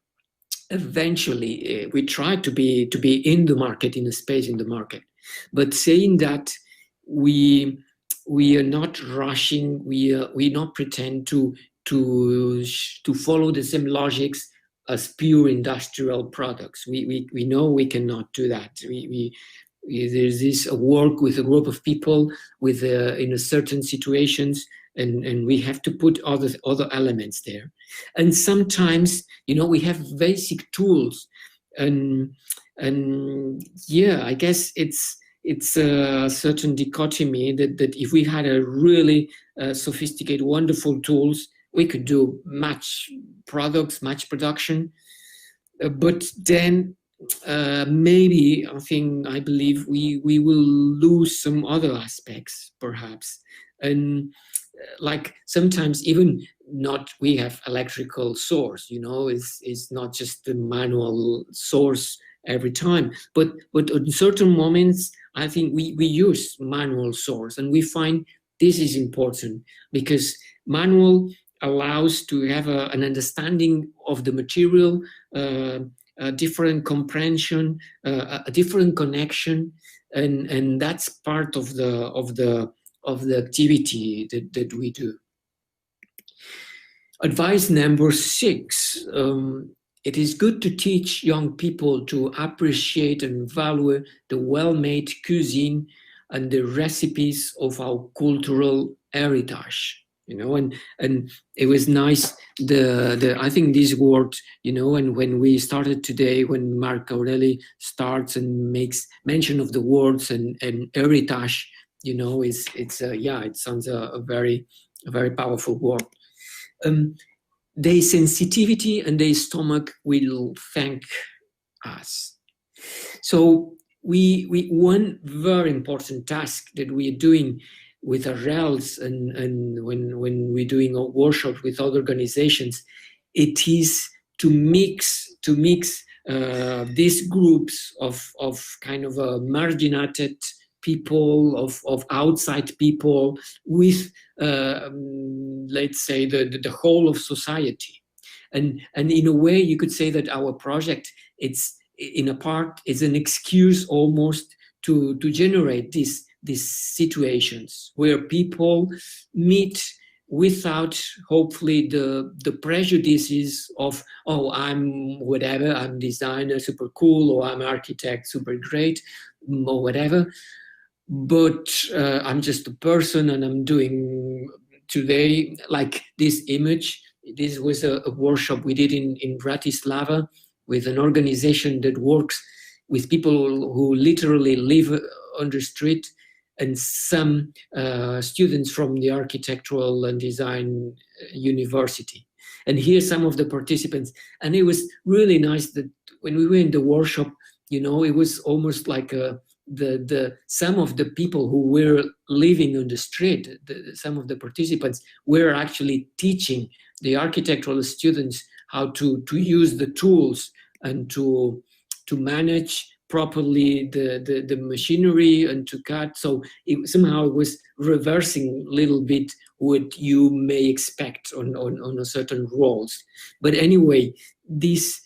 eventually we try to be in the market, in a space in the market. But saying that, we are not rushing. We not pretend to follow the same logics as pure industrial products. We know we cannot do that. There's this work with a group of people with in a certain situations, and we have to put other elements there. And sometimes, you know, we have basic tools, and yeah, I guess it's a certain dichotomy that if we had a really sophisticated, wonderful tools, we could do much products, much production, but then maybe I believe we will lose some other aspects, perhaps. And like sometimes even not, we have electrical source, you know, it's not just the manual source every time, but in certain moments I think we use manual source, and we find this is important because manual allows to have an understanding of the material, a different comprehension, a different connection, and that's part of the activity that we do. Advice number 6. It is good to teach young people to appreciate and value the well-made cuisine and the recipes of our cultural heritage. You know, and it was nice. I think this word, you know, and when we started today, when Marc Aureli starts and makes mention of the words and heritage, you know, it sounds a very powerful word. Their sensitivity and their stomach will thank us. So we one very important task that we are doing with our RELs and when we're doing a workshop with other organizations, it is to mix these groups of kind of marginated people, of outside people with let's say the whole of society, and in a way you could say that our project it's in a part, is an excuse almost to generate these situations where people meet without, hopefully, the prejudices of, oh, I'm whatever, I'm designer, super cool, or I'm architect, super great, or whatever. But I'm just a person, and I'm doing today, like this image. This was a workshop we did in Bratislava with an organization that works with people who literally live on the street, and some students from the architectural and design university. And here some of the participants, and it was really nice that when we were in the workshop, you know, it was almost like some of the people who were living on the street, some of the participants were actually teaching the architectural students how to use the tools and to manage properly the machinery and to cut. So somehow it was reversing a little bit what you may expect on a certain roles. But anyway, this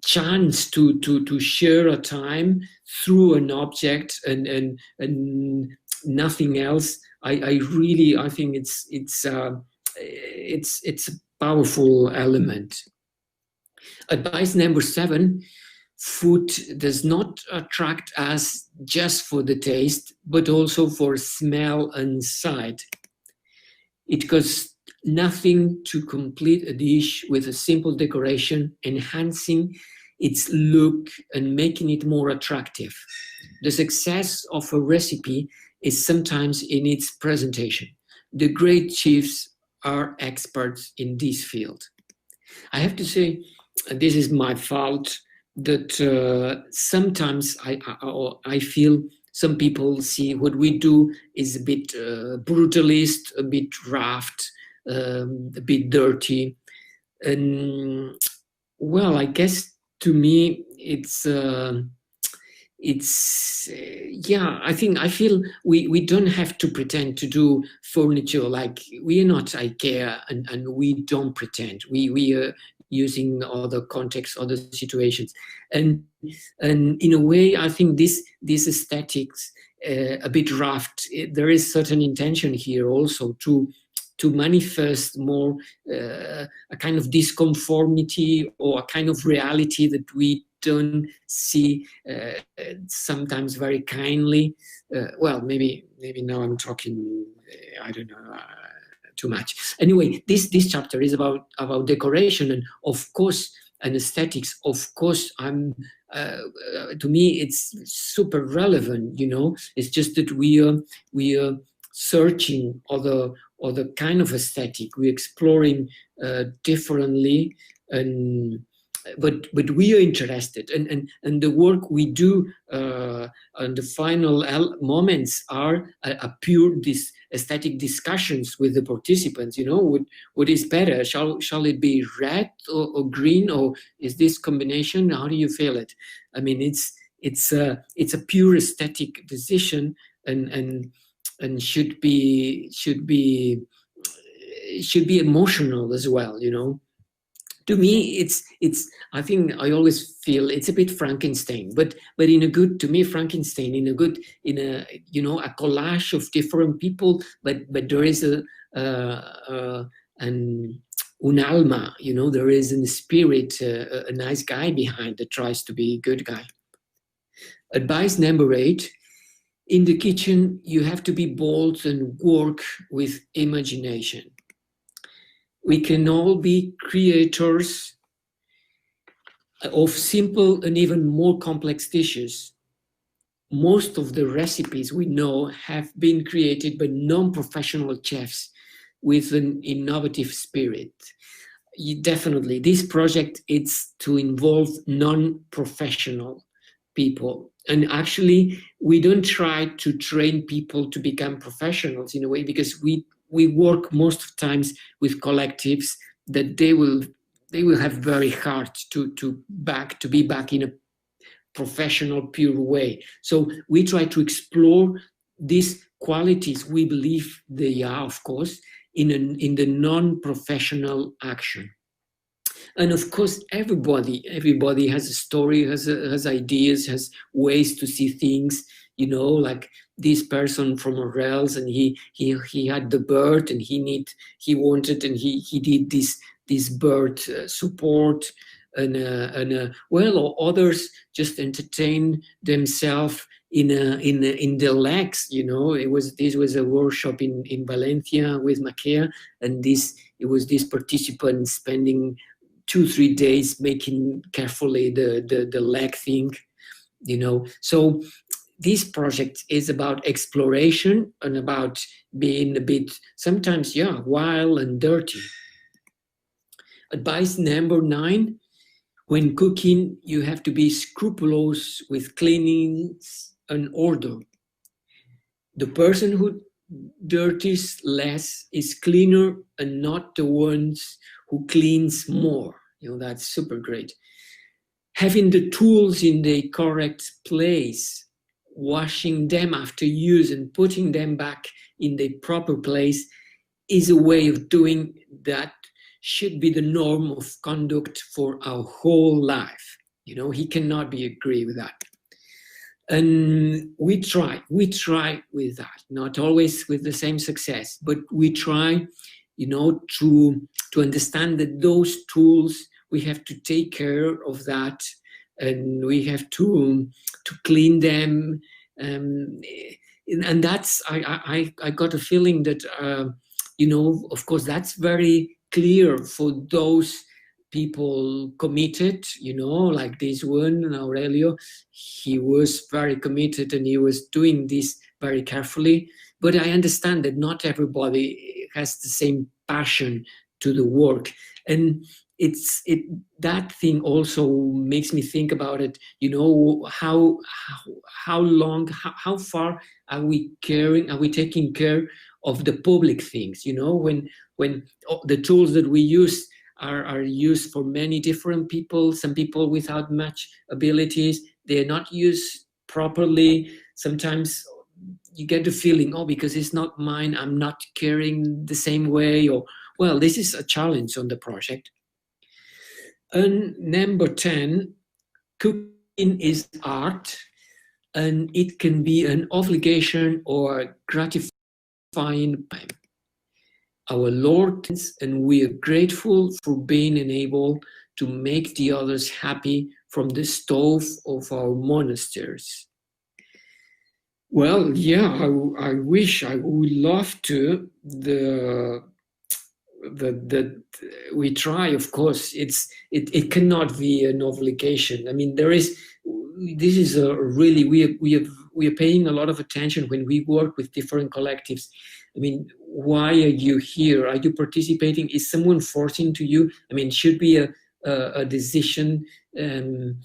chance to share a time through an object and nothing else, I think it's a powerful element. Advice number 7: food does not attract us just for the taste, but also for smell and sight. It costs nothing to complete a dish with a simple decoration, enhancing its look and making it more attractive. The success of a recipe is sometimes in its presentation. The great chefs are experts in this field. I have to say, this is my fault, that sometimes I feel some people see what we do is a bit brutalist, a bit rough, a bit dirty. And well, I guess to me I feel we don't have to pretend to do furniture. Like, we are not IKEA, and we don't pretend. We are using other contexts, other situations, and in a way, I think this aesthetics a bit rough. There is certain intention here also to manifest more a kind of disconformity or a kind of reality that we don't see sometimes very kindly. Well, maybe now I'm talking, I don't know, too much. Anyway, this chapter is about decoration, and of course, and aesthetics. Of course, to me, it's super relevant. You know, it's just that we are searching other kind of aesthetic. We're exploring differently, but we are interested, and the work we do on the final moments are a pure aesthetic discussions with the participants. You know, what is better? Shall it be red or green, or is this combination? How do you feel it? I mean, it's a pure aesthetic decision, and should be emotional as well. You know. To me, it's. I think I always feel it's a bit Frankenstein, but in a good. To me, Frankenstein in a collage of different people, but there is an alma. You know, there is a spirit, a nice guy behind that tries to be a good guy. Advice number 8: in the kitchen, you have to be bold and work with imagination. We can all be creators of simple and even more complex dishes. Most of the recipes we know have been created by non-professional chefs with an innovative spirit. Definitely, this project is to involve non-professional people. And actually, we don't try to train people to become professionals in a way, because we work most of the times with collectives that they will have very hard to be back in a professional, pure way. So we try to explore these qualities we believe they are, of course, in the non-professional action. And of course, everybody has a story, has ideas, has ways to see things. You know, like this person from Orels, and he had the bird, and he wanted, and he did this bird support, and well, or others just entertain themselves in the legs. You know, this was a workshop in Valencia with Makea, and it was this participant spending 2-3 days making carefully the leg thing, you know. So this project is about exploration and about being a bit, sometimes, yeah, wild and dirty. Advice number 9, when cooking, you have to be scrupulous with cleanliness and order. The person who dirties less is cleaner, and not the ones who cleans more. You know, that's super great. Having the tools in the correct place, washing them after use and putting them back in the proper place is a way of doing that. Should be the norm of conduct for our whole life. You know, he cannot be agree with that. And we try with that, not always with the same success, but we try, you know, to understand that those tools, we have to take care of that, and we have to clean them. And that's, I got a feeling that, you know, of course, that's very clear for those people committed, you know, like this one, Aurelio. He was very committed and he was doing this very carefully. But I understand that not everybody has the same passion to the work. And that thing also makes me think about it, you know, how far are we taking care of the public things, you know, when the tools that we use are used for many different people. Some people without much abilities, they're not used properly. Sometimes you get the feeling, oh, because it's not mine, I'm not caring the same way, or, well, this is a challenge on the project. And number 10, cooking is art, and it can be an obligation or gratifying time. Our Lord, and we are grateful for being enabled to make the others happy from the stove of our monasteries. Well, yeah, I wish, I would love to. We try, of course. It cannot be an obligation. I mean, this is a really, we are paying a lot of attention when we work with different collectives. I mean, why are you here? Are you participating? Is someone forcing to you? I mean, should be a decision, and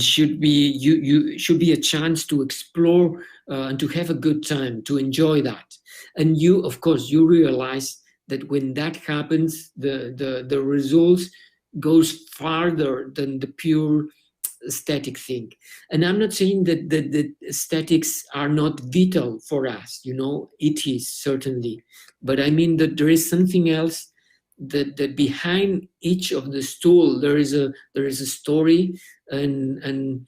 should be you should be a chance to explore and to have a good time, to enjoy that. And you, of course, you realize that when that happens, the results goes farther than the pure aesthetic thing. And I'm not saying that the aesthetics are not vital for us, you know, it is certainly, but I mean that there is something else, that behind each of the stool there is a story, and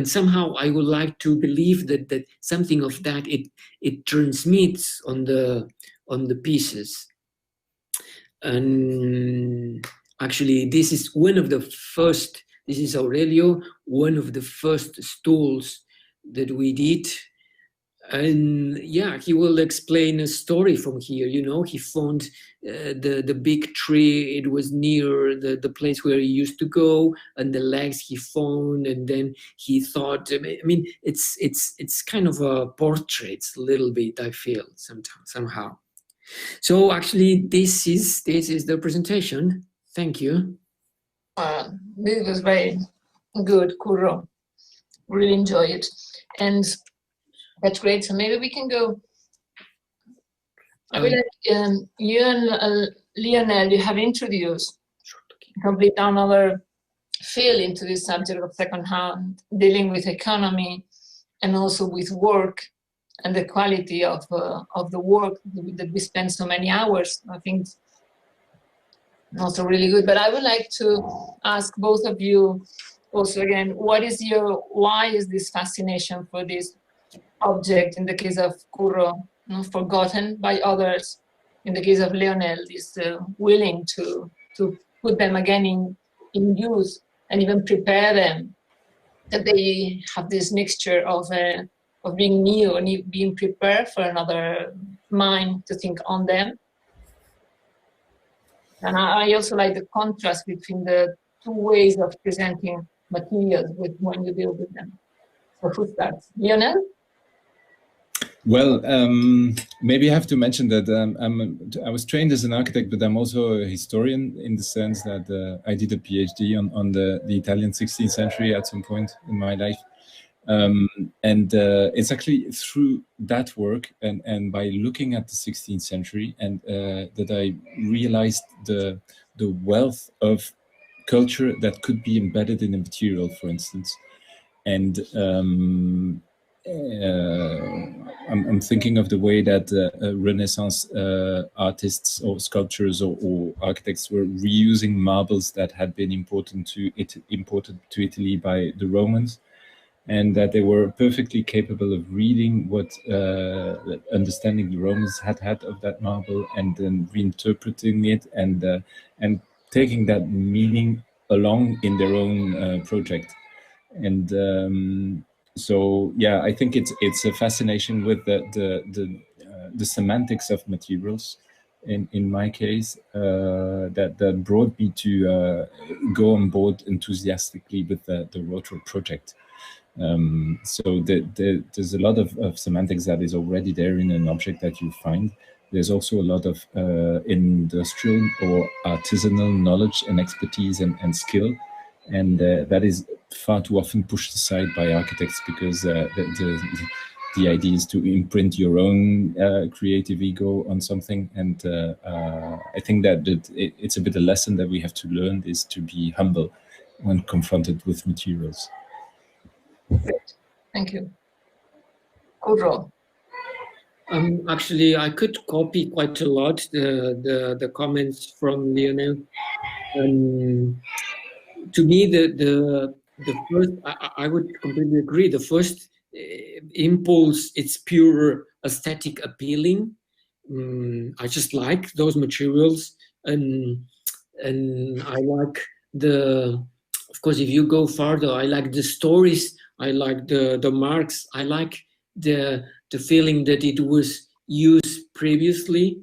somehow I would like to believe that something of that it transmits on the pieces. And actually, this is one of the first. This is Aurelio, one of the first stools that we did. And yeah, he will explain a story from here. You know, he found the big tree. It was near the place where he used to go, and the legs he found. And then he thought, I mean, it's kind of a portrait, a little bit, I feel, somehow. So actually, this is the presentation. Thank you. This was very good, Curro. Really enjoy it. And that's great. So maybe we can go. I will let you and Lionel, you have introduced complete another field into this subject of second-hand, dealing with economy and also with work and the quality of the work that we spend so many hours. I think Also really good. But I would like to ask both of you also again, why is this fascination for this object, in the case of Curro, forgotten by others, in the case of Lionel, is willing to put them again in use and even prepare them, that they have this mixture of being new and being prepared for another mind to think on them. And I also like the contrast between the two ways of presenting materials when you deal with them. So who starts? Lionel? Well, maybe I have to mention that I was trained as an architect, but I'm also a historian, in the sense that I did a PhD on the Italian 16th century at some point in my life. And it's actually through that work and by looking at the 16th century and that I realized the wealth of culture that could be embedded in a material, for instance. And I'm thinking of the way that Renaissance artists or sculptors or architects were reusing marbles that had been imported to Italy by the Romans, and that they were perfectly capable of reading what understanding the Romans had of that marble, and then reinterpreting it and taking that meaning along in their own project. And so yeah, I think it's a fascination with the semantics of materials. In my case, that brought me to go on board enthusiastically with the Rotor project. So there's a lot of semantics that is already there in an object that you find. There's also a lot of industrial or artisanal knowledge and expertise and skill, and that is far too often pushed aside by architects, because the idea is to imprint your own creative ego on something. And I think that it's a bit a lesson that we have to learn, is to be humble when confronted with materials. Great. Thank you. Curro. Actually, I could copy quite a lot the comments from Lionel. To me, the first, I would completely agree. The first impulse, it's pure aesthetic appealing. I just like those materials, and I like of course, if you go further, I like the stories. I like the marks. I like the feeling that it was used previously,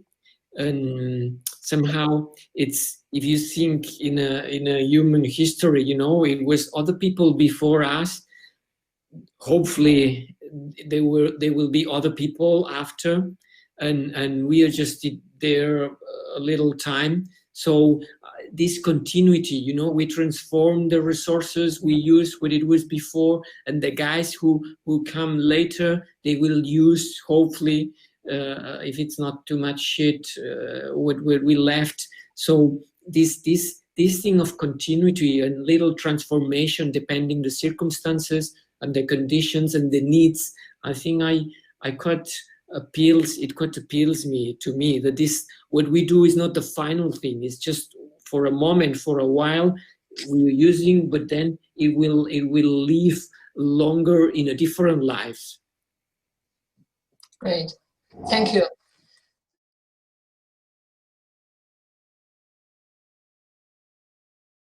and somehow it's, if you think in a human history, it was other people before us. Hopefully, there will be other people after, and we are just there a little time. So this continuity, we transform the resources, we use what it was before, and the guys who come later, they will use, hopefully, if it's not too much shit, what we left. So this thing of continuity and little transformation, depending the circumstances and the conditions and the needs, I think it quite appeals to me that this, what we do is not the final thing. It's just for a moment, for a while, we're using, but then it will live longer in a different life. Great, thank you.